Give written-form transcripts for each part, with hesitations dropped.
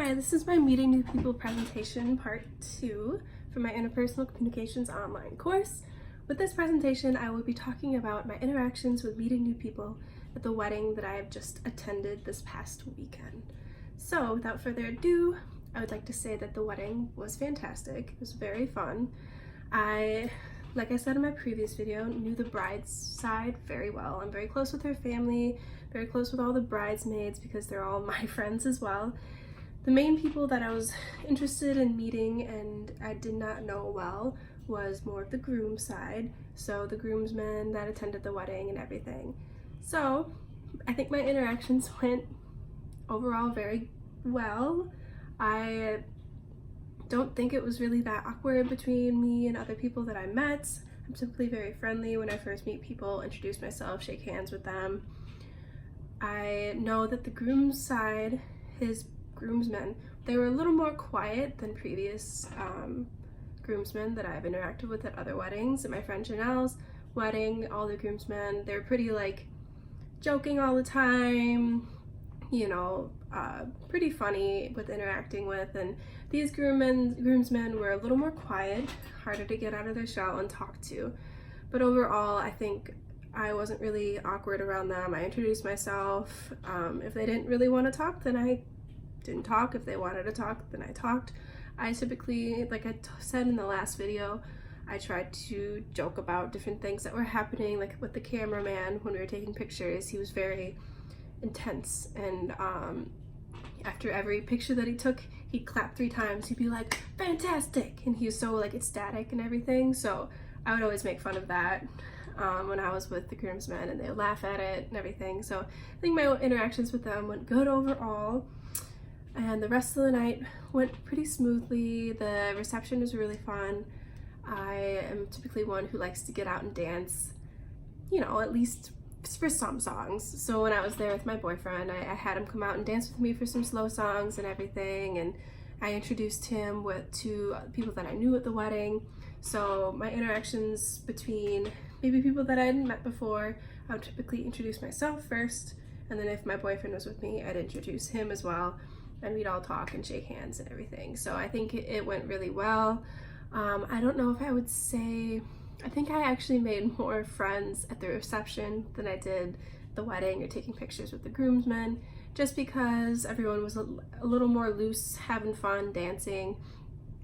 Hi, this is my Meeting New People presentation part 2 for my Interpersonal Communications online course. With this presentation, I will be talking about my interactions with meeting new people at the wedding that I have just attended this past weekend. So without further ado, I would like to say that the wedding was fantastic. It was very fun. Like I said in my previous video, knew the bride's side very well. I'm very close with her family, very close with all the bridesmaids because they're all my friends as well. The main people that I was interested in meeting and I did not know well was more of the groom side, so the groomsmen that attended the wedding and everything. So I think my interactions went overall very well. I don't think it was really that awkward between me and other people that I met. I'm typically very friendly when I first meet people, introduce myself, shake hands with them. I know that the groom's side, his groomsmen, they were a little more quiet than previous groomsmen that I've interacted with at other weddings. At my friend Janelle's wedding, all the groomsmen, they're pretty like joking all the time, you know, pretty funny with interacting with, and these groomsmen were a little more quiet, harder to get out of their shell and talk to. But overall, I think I wasn't really awkward around them. I introduced myself. If they didn't really want to talk, then I didn't talk. If they wanted to talk, then I talked. I typically, like I said in the last video, I tried to joke about different things that were happening, like with the cameraman when we were taking pictures. He was very intense, and after every picture that he took, he'd clap 3 times. He'd be like, "Fantastic!" And he was so like ecstatic and everything. So I would always make fun of that when I was with the groomsmen, and they would laugh at it and everything. So I think my interactions with them went good overall. And the rest of the night went pretty smoothly. The reception was really fun. I am typically one who likes to get out and dance, you know, at least for some songs. So when I was there with my boyfriend, I had him come out and dance with me for some slow songs and everything, and I introduced him to people that I knew at the wedding. So my interactions between maybe people that I hadn't met before, I would typically introduce myself first, and then if my boyfriend was with me, I'd introduce him as well, and we'd all talk and shake hands and everything. So I think it went really well. I don't know if I would say, I think I actually made more friends at the reception than I did the wedding or taking pictures with the groomsmen, just because everyone was a little more loose, having fun, dancing.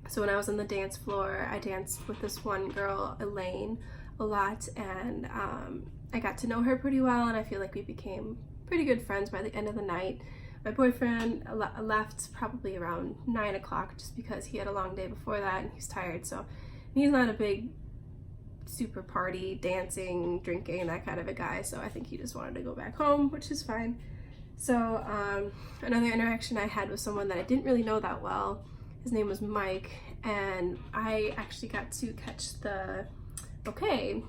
So when I was on the dance floor, I danced with this one girl, Elaine, a lot, and I got to know her pretty well, and I feel like we became pretty good friends by the end of the night. My boyfriend left probably around 9 o'clock just because he had a long day before that and he's tired. So he's not a big super party, dancing, drinking, that kind of a guy. So I think he just wanted to go back home, which is fine. So another interaction I had with someone that I didn't really know that well, his name was Mike, and I actually got to catch the bouquet,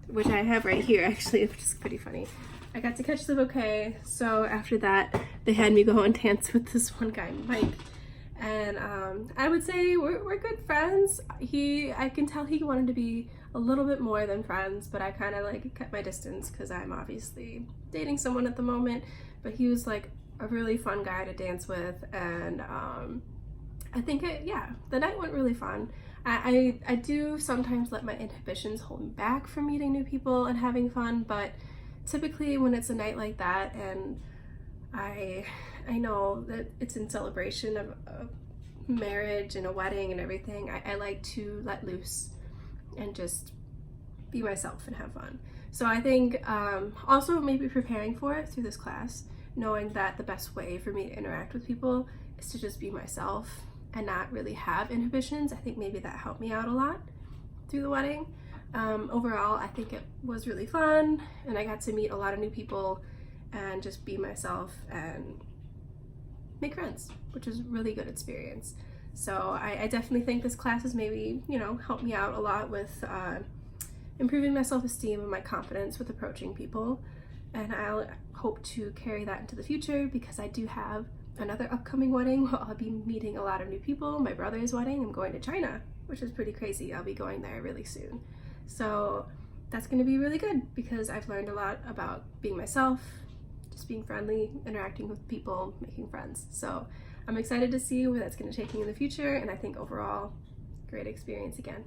which I have right here actually, which is pretty funny. I got to catch the bouquet, so after that, they had me go and dance with this one guy, Mike, and I would say we're good friends. I can tell he wanted to be a little bit more than friends, but I kind of like kept my distance because I'm obviously dating someone at the moment, but he was like a really fun guy to dance with, and I think the night went really fun. I do sometimes let my inhibitions hold me back from meeting new people and having fun, but typically when it's a night like that and I know that it's in celebration of marriage and a wedding and everything, I like to let loose and just be myself and have fun. So I think also maybe preparing for it through this class, knowing that the best way for me to interact with people is to just be myself and not really have inhibitions. I think maybe that helped me out a lot through the wedding. Overall, I think it was really fun, and I got to meet a lot of new people and just be myself and make friends, which was a really good experience. So I definitely think this class has maybe, you know, helped me out a lot with improving my self-esteem and my confidence with approaching people, and I'll hope to carry that into the future because I do have another upcoming wedding where I'll be meeting a lot of new people. My brother's wedding, I'm going to China, which is pretty crazy. I'll be going there really soon. So that's going to be really good because I've learned a lot about being myself, just being friendly, interacting with people, making friends. So I'm excited to see where that's going to take me in the future, and I think overall, great experience again.